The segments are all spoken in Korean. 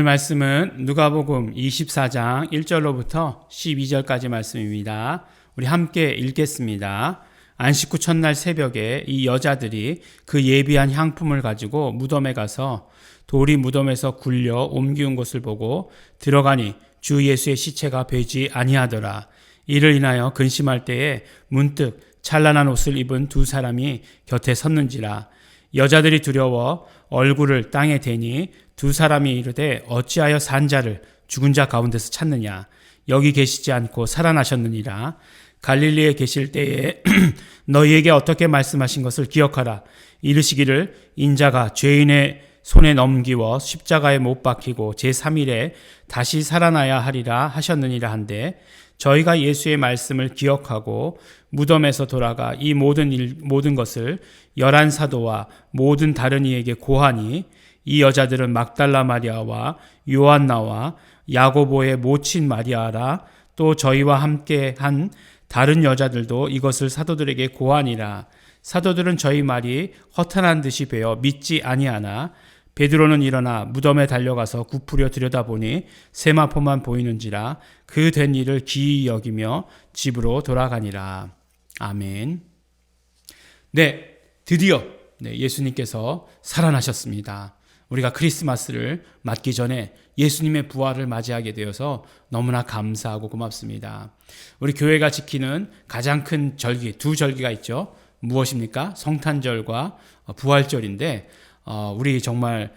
말씀은 누가복음 24장 1절로부터 12절까지 말씀입니다. 우리 함께 읽겠습니다. 안식 후 첫날 새벽에 이 여자들이 그 예비한 향품을 가지고 무덤에 가서 돌이 무덤에서 굴려 옮기운 것을 보고 들어가니 주 예수의 시체가 보이지 아니하더라. 이를 인하여 근심할 때에 문득 찬란한 옷을 입은 두 사람이 곁에 섰는지라. 여자들이 두려워 얼굴을 땅에 대니 두 사람이 이르되 어찌하여 산 자를 죽은 자 가운데서 찾느냐. 여기 계시지 않고 살아나셨느니라. 갈릴리에 계실 때에 너희에게 어떻게 말씀하신 것을 기억하라. 이르시기를 인자가 죄인의 손에 넘기워 십자가에 못 박히고 제3일에 다시 살아나야 하리라 하셨느니라 한데, 저희가 예수의 말씀을 기억하고 무덤에서 돌아가 이 모든 것을 11 사도와 모든 다른 이에게 고하니, 이 여자들은 막달라 마리아와 요한나와 야고보의 모친 마리아라. 또 저희와 함께 한 다른 여자들도 이것을 사도들에게 고하니라. 사도들은 저희 말이 허탄한 듯이 배어 믿지 아니하나 베드로는 일어나 무덤에 달려가서 굽으려 들여다보니 세마포만 보이는지라. 그 된 일을 기이 여기며 집으로 돌아가니라. 아멘. 네, 드디어 예수님께서 살아나셨습니다. 우리가 크리스마스를 맞기 전에 예수님의 부활을 맞이하게 되어서 너무나 감사하고 고맙습니다. 우리 교회가 지키는 가장 큰 절기, 두 절기가 있죠. 무엇입니까? 성탄절과 부활절인데, 우리 정말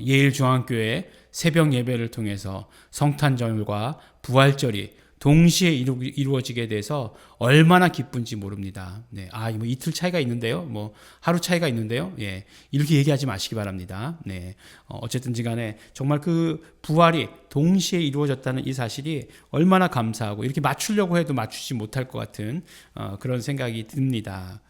예일중앙교회 새벽 예배를 통해서 성탄절과 부활절이 동시에 이루어지게 돼서 얼마나 기쁜지 모릅니다. 네, 뭐 이틀 차이가 있는데요, 뭐 하루 차이가 있는데요, 예, 이렇게 얘기하지 마시기 바랍니다. 네, 어쨌든지간에 정말 그 부활이 동시에 이루어졌다는 이 사실이 얼마나 감사하고, 이렇게 맞추려고 해도 맞추지 못할 것 같은 그런 생각이 듭니다.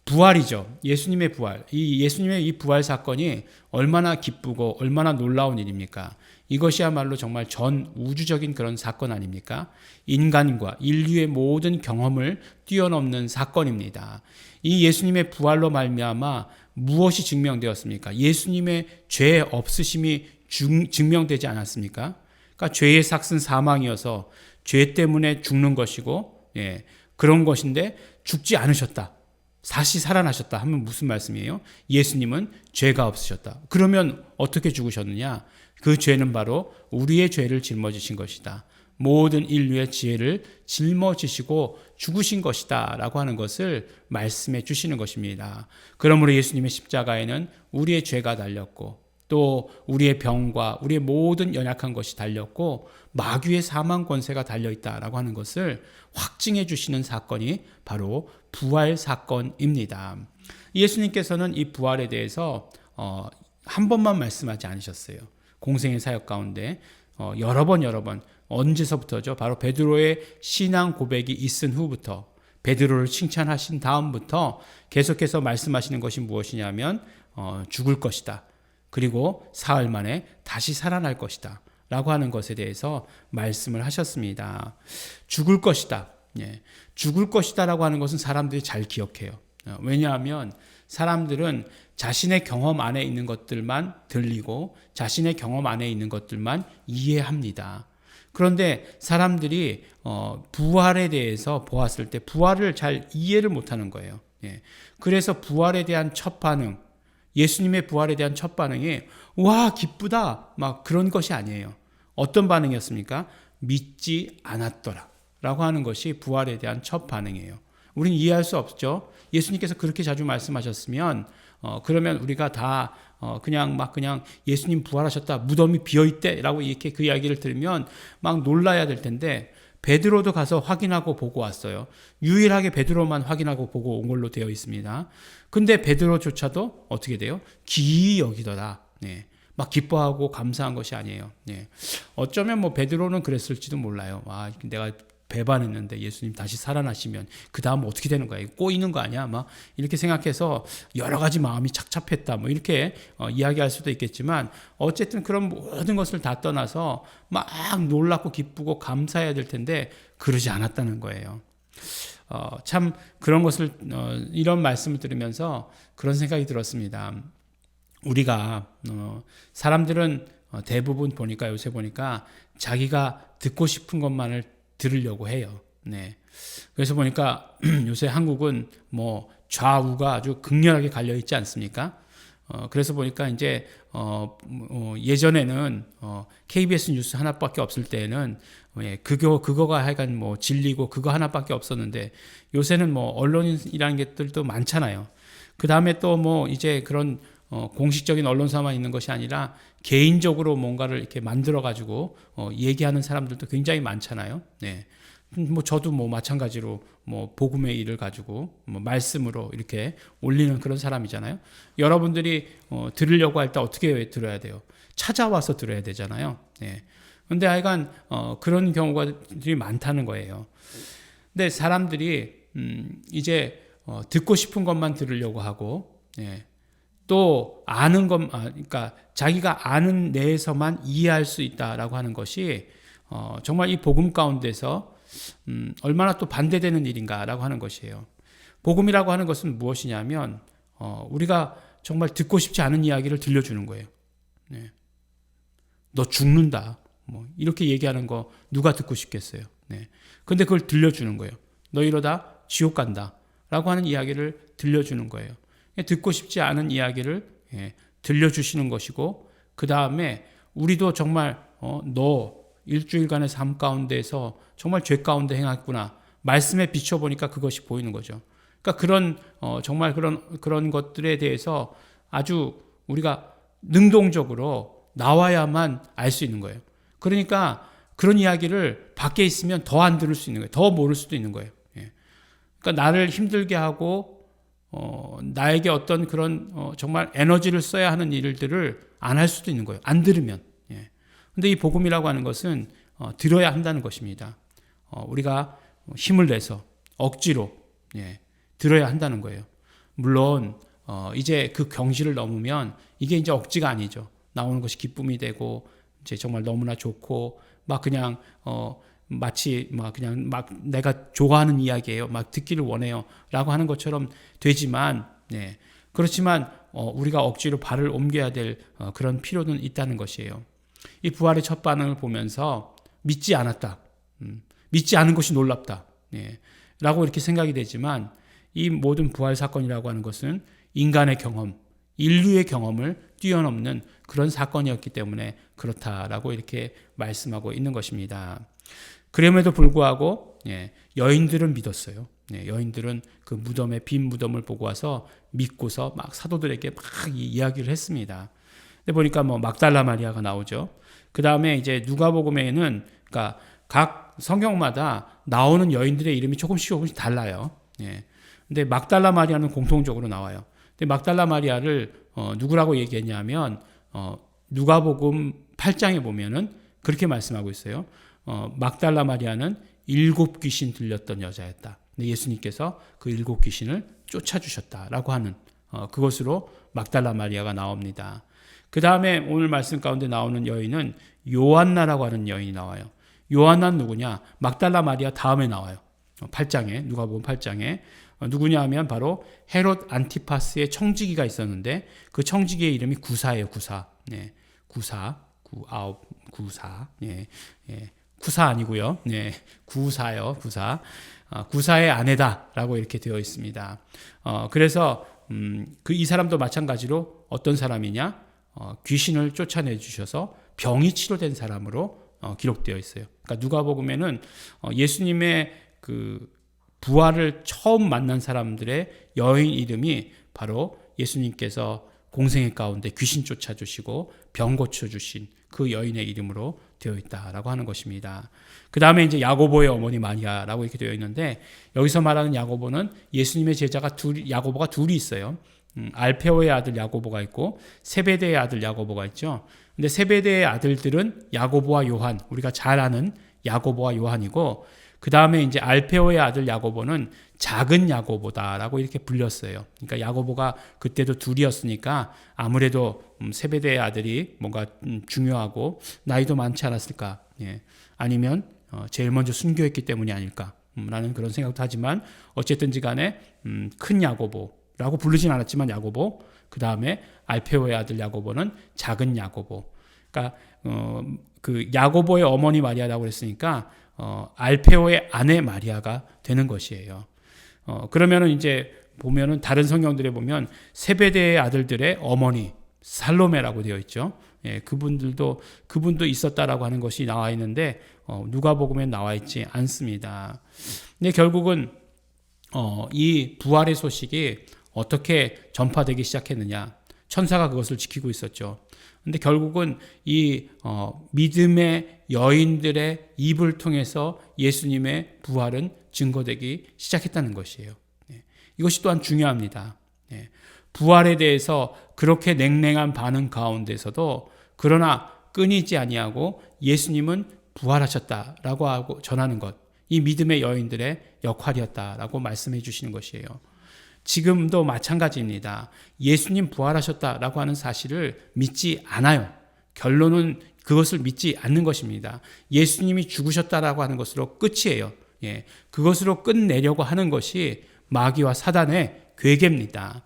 부활이죠. 예수님의 부활. 이 예수님의 이 부활 사건이 얼마나 기쁘고 얼마나 놀라운 일입니까? 이것이야말로 정말 전 우주적인 그런 사건 아닙니까? 인간과 인류의 모든 경험을 뛰어넘는 사건입니다. 이 예수님의 부활로 말미암아 무엇이 증명되었습니까? 예수님의 죄 없으심이 증명되지 않았습니까? 그러니까 죄의 삭은 사망이어서 죄 때문에 죽는 것이고, 예, 그런 것인데 죽지 않으셨다. 다시 살아나셨다 하면 무슨 말씀이에요? 예수님은 죄가 없으셨다. 그러면 어떻게 죽으셨느냐? 그 죄는 바로 우리의 죄를 짊어지신 것이다. 모든 인류의 지혜를 짊어지시고 죽으신 것이다 라고 하는 것을 말씀해 주시는 것입니다. 그러므로 예수님의 십자가에는 우리의 죄가 달렸고, 또 우리의 병과 우리의 모든 연약한 것이 달렸고, 마귀의 사망 권세가 달려있다라고 하는 것을 확증해 주시는 사건이 바로 부활 사건입니다. 예수님께서는 이 부활에 대해서 한 번만 말씀하지 않으셨어요. 공생의 사역 가운데 여러 번 언제서부터죠? 바로 베드로의 신앙 고백이 있은 후부터, 베드로를 칭찬하신 다음부터 계속해서 말씀하시는 것이 무엇이냐면 죽을 것이다. 그리고 사흘 만에 다시 살아날 것이다 라고 하는 것에 대해서 말씀을 하셨습니다. 죽을 것이다. 예, 죽을 것이다 라고 하는 것은 사람들이 잘 기억해요. 왜냐하면 사람들은 자신의 경험 안에 있는 것들만 들리고 자신의 경험 안에 있는 것들만 이해합니다. 그런데 사람들이 부활에 대해서 보았을 때 부활을 잘 이해를 못하는 거예요. 예, 그래서 부활에 대한 첫 반응, 예수님의 부활에 대한 첫 반응이 와 기쁘다 막 그런 것이 아니에요. 어떤 반응이었습니까? 믿지 않았더라 라고 하는 것이 부활에 대한 첫 반응이에요. 우리는 이해할 수 없죠. 예수님께서 그렇게 자주 말씀하셨으면 그러면 우리가 다 그냥 예수님 부활하셨다, 무덤이 비어있대 라고 이렇게 그 이야기를 들으면 막 놀라야 될 텐데, 베드로도 가서 확인하고 보고 왔어요. 유일하게 베드로만 확인하고 보고 온 걸로 되어 있습니다. 근데 베드로조차도 어떻게 돼요? 기이 여기더라. 네. 막 기뻐하고 감사한 것이 아니에요. 네. 어쩌면 뭐 베드로는 그랬을지도 몰라요. 와, 내가 배반했는데 예수님 다시 살아나시면 그 다음 어떻게 되는 거야? 꼬이는 거 아니야? 막 이렇게 생각해서 여러 가지 마음이 착잡했다. 뭐 이렇게 이야기할 수도 있겠지만, 어쨌든 그런 모든 것을 다 떠나서 막 놀랍고 기쁘고 감사해야 될 텐데 그러지 않았다는 거예요. 참 그런 것을 이런 말씀을 들으면서 그런 생각이 들었습니다. 우리가 사람들은 대부분 보니까 요새 보니까 자기가 듣고 싶은 것만을 들으려고 해요. 네. 그래서 보니까 요새 한국은 뭐 좌우가 아주 극렬하게 갈려 있지 않습니까? 그래서 보니까 이제 예전에는 KBS 뉴스 하나밖에 없을 때는 그거가 하여간 뭐 진리고 그거 하나밖에 없었는데 요새는 뭐 언론이라는 것들도 많잖아요. 그 다음에 또 뭐 이제 그런 공식적인 언론사만 있는 것이 아니라 개인적으로 뭔가를 이렇게 만들어 가지고 얘기하는 사람들도 굉장히 많잖아요. 네. 뭐 저도 뭐 마찬가지로 뭐 복음의 일을 가지고 뭐 말씀으로 이렇게 올리는 그런 사람이잖아요. 여러분들이 들으려고 할 때 어떻게 들어야 돼요? 찾아와서 들어야 되잖아요. 네. 근데 하여간 그런 경우가들이 많다는 거예요. 근데 사람들이 이제 듣고 싶은 것만 들으려고 하고, 예. 또 아는 것, 그러니까 자기가 아는 내에서만 이해할 수 있다라고 하는 것이 정말 이 복음 가운데서 얼마나 또 반대되는 일인가라고 하는 것이에요. 복음이라고 하는 것은 무엇이냐면 우리가 정말 듣고 싶지 않은 이야기를 들려주는 거예요. 네. 너 죽는다. 뭐 이렇게 얘기하는 거 누가 듣고 싶겠어요. 네. 근데 그걸 들려주는 거예요. 너 이러다 지옥 간다. 라고 하는 이야기를 들려주는 거예요. 듣고 싶지 않은 이야기를 들려주시는 것이고, 그 다음에 우리도 정말 너 일주일간의 삶 가운데에서 정말 죄 가운데 행했구나. 말씀에 비춰보니까 그것이 보이는 거죠. 그러니까 그런 정말 그런 것들에 대해서 아주 우리가 능동적으로 나와야만 알 수 있는 거예요. 그러니까 그런 이야기를 밖에 있으면 더 안 들을 수 있는 거예요. 더 모를 수도 있는 거예요. 그러니까 나를 힘들게 하고 나에게 어떤 그런 정말 에너지를 써야 하는 일들을 안 할 수도 있는 거예요. 안 들으면. 근데 이 복음이라고 하는 것은 들어야 한다는 것입니다. 우리가 힘을 내서 억지로 들어야 한다는 거예요. 물론 이제 그 경지를 넘으면 이게 이제 억지가 아니죠. 나오는 것이 기쁨이 되고 이제 정말 너무나 좋고 막 그냥 마치 막 그냥 막 내가 좋아하는 이야기예요. 막 듣기를 원해요라고 하는 것처럼 되지만 그렇지만 우리가 억지로 발을 옮겨야 될 그런 필요는 있다는 것이에요. 이 부활의 첫 반응을 보면서 믿지 않았다. 믿지 않은 것이 놀랍다. 라고 이렇게 생각이 되지만 이 모든 부활 사건이라고 하는 것은 인간의 경험, 인류의 경험을 뛰어넘는 그런 사건이었기 때문에 그렇다라고 이렇게 말씀하고 있는 것입니다. 그럼에도 불구하고 여인들은 믿었어요. 여인들은 그 무덤에 빈 무덤을 보고 와서 믿고서 막 사도들에게 막 이야기를 했습니다. 근데 보니까 뭐 막달라 마리아가 나오죠. 그 다음에 이제 누가복음에는 그러니까 각 성경마다 나오는 여인들의 이름이 조금씩 달라요. 근데 막달라 마리아는 공통적으로 나와요. 근데 막달라 마리아를 누구라고 얘기했냐면 누가복음 8장에 보면은 그렇게 말씀하고 있어요. 막달라 마리아는 7 귀신 들렸던 여자였다. 근데 예수님께서 그 7 귀신을 쫓아주셨다라고 하는 그것으로 막달라 마리아가 나옵니다. 그 다음에 오늘 말씀 가운데 나오는 여인은 요한나라고 하는 여인이 나와요. 요한나는 누구냐? 막달라 마리아 다음에 나와요. 8장에 누가복음 8장에 누구냐 하면 바로 헤롯 안티파스의 청지기가 있었는데 그 청지기의 이름이 구사예요. 구사. 구사. 구사 아니고요. 구사요. 구사. 구사의 아내다라고 이렇게 되어 있습니다. 그래서 이 사람도 마찬가지로 어떤 사람이냐? 귀신을 쫓아내 주셔서 병이 치료된 사람으로 기록되어 있어요. 그러니까 누가복음에는 예수님의 그 부활을 처음 만난 사람들의 여인 이름이 바로 예수님께서 공생애 가운데 귀신 쫓아주시고 병 고쳐주신 그 여인의 이름으로 되어 있다라고 하는 것입니다. 그 다음에 이제 야고보의 어머니 마리아라고 이렇게 되어 있는데 여기서 말하는 야고보는 예수님의 제자가 야고보가 둘이 있어요. 알페오의 아들 야고보가 있고 세베대의 아들 야고보가 있죠. 근데 세베대의 아들들은 야고보와 요한, 우리가 잘 아는 야고보와 요한이고 그 다음에 이제 알페오의 아들 야고보는 작은 야고보다라고 이렇게 불렸어요. 그러니까 야고보가 그때도 둘이었으니까 아무래도 세베대의 아들이 뭔가 중요하고 나이도 많지 않았을까? 아니면 제일 먼저 순교했기 때문이 아닐까라는 그런 생각도 하지만 어쨌든지 간에 큰 야고보라고 부르진 않았지만 야고보, 그 다음에 알페오의 아들 야고보는 작은 야고보. 그러니까 그 야고보의 어머니 마리아라고 그랬으니까 알페오의 아내 마리아가 되는 것이에요. 그러면은 이제 보면은 다른 성경들에 보면 세베대의 아들들의 어머니 살로메라고 되어 있죠. 예, 그분도 있었다라고 하는 것이 나와 있는데 누가복음에 나와 있지 않습니다. 근데 결국은 이 부활의 소식이 어떻게 전파되기 시작했느냐? 천사가 그것을 지키고 있었죠. 근데 결국은 이 믿음의 여인들의 입을 통해서 예수님의 부활은 증거되기 시작했다는 것이에요. 이것이 또한 중요합니다. 부활에 대해서 그렇게 냉랭한 반응 가운데서도 그러나 끊이지 아니하고 예수님은 부활하셨다라고 하고 전하는 것, 이 믿음의 여인들의 역할이었다라고 말씀해 주시는 것이에요. 지금도 마찬가지입니다. 예수님 부활하셨다라고 하는 사실을 믿지 않아요. 결론은 그것을 믿지 않는 것입니다. 예수님이 죽으셨다라고 하는 것으로 끝이에요. 그것으로 끝내려고 하는 것이 마귀와 사단의 괴계입니다.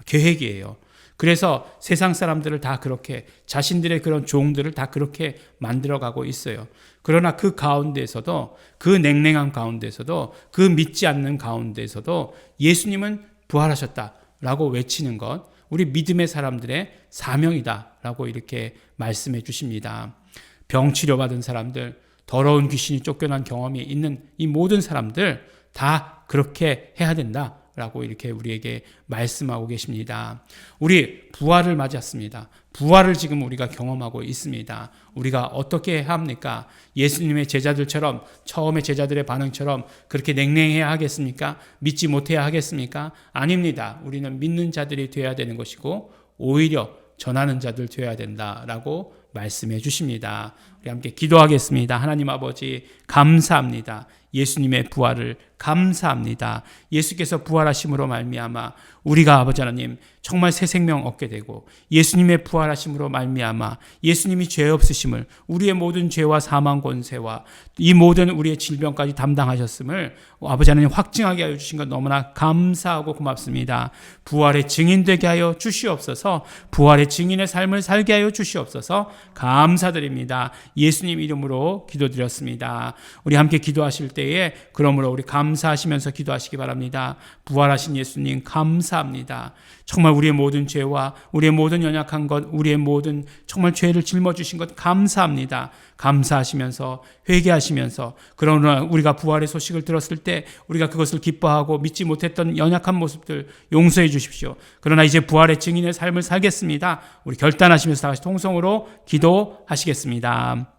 계획이에요. 그래서 세상 사람들을 다 그렇게 자신들의 그런 종들을 다 그렇게 만들어가고 있어요. 그러나 그 가운데서도 그 냉랭한 가운데서도 그 믿지 않는 가운데서도 예수님은 부활하셨다라고 외치는 것, 우리 믿음의 사람들의 사명이다라고 이렇게 말씀해 주십니다. 병 치료받은 사람들, 더러운 귀신이 쫓겨난 경험이 있는 이 모든 사람들 다 그렇게 해야 된다라고 이렇게 우리에게 말씀하고 계십니다. 우리 부활을 맞았습니다. 부활을 지금 우리가 경험하고 있습니다. 우리가 어떻게 해야 합니까? 예수님의 제자들처럼, 처음에 제자들의 반응처럼 그렇게 냉랭해야 하겠습니까? 믿지 못해야 하겠습니까? 아닙니다. 우리는 믿는 자들이 되어야 되는 것이고 오히려 전하는 자들 되어야 된다라고 말씀해 주십니다. 우리 함께 기도하겠습니다. 하나님 아버지 감사합니다. 예수님의 부활을 감사합니다. 예수께서 부활하심으로 말미암아 우리가 아버지 하나님 정말 새 생명 얻게 되고 예수님의 부활하심으로 말미암아 예수님이 죄 없으심을, 우리의 모든 죄와 사망 권세와 이 모든 우리의 질병까지 담당하셨음을 아버지 하나님 확증하게 하여 주신 것 너무나 감사하고 고맙습니다. 부활의 증인 되게 하여 주시옵소서. 부활의 증인의 삶을 살게 하여 주시옵소서. 감사드립니다. 예수님 이름으로 기도드렸습니다. 우리 함께 기도하실 때에 그러므로 우리 감사하시면서 기도하시기 바랍니다. 부활하신 예수님 감사합니다. 정말 우리의 모든 죄와 우리의 모든 연약한 것, 우리의 모든 정말 죄를 짊어주신 것 감사합니다. 감사하시면서 회개하시면서, 그러나 우리가 부활의 소식을 들었을 때 우리가 그것을 기뻐하고 믿지 못했던 연약한 모습들 용서해 주십시오. 그러나 이제 부활의 증인의 삶을 살겠습니다. 우리 결단하시면서 다시 통성으로 기도하시겠습니다.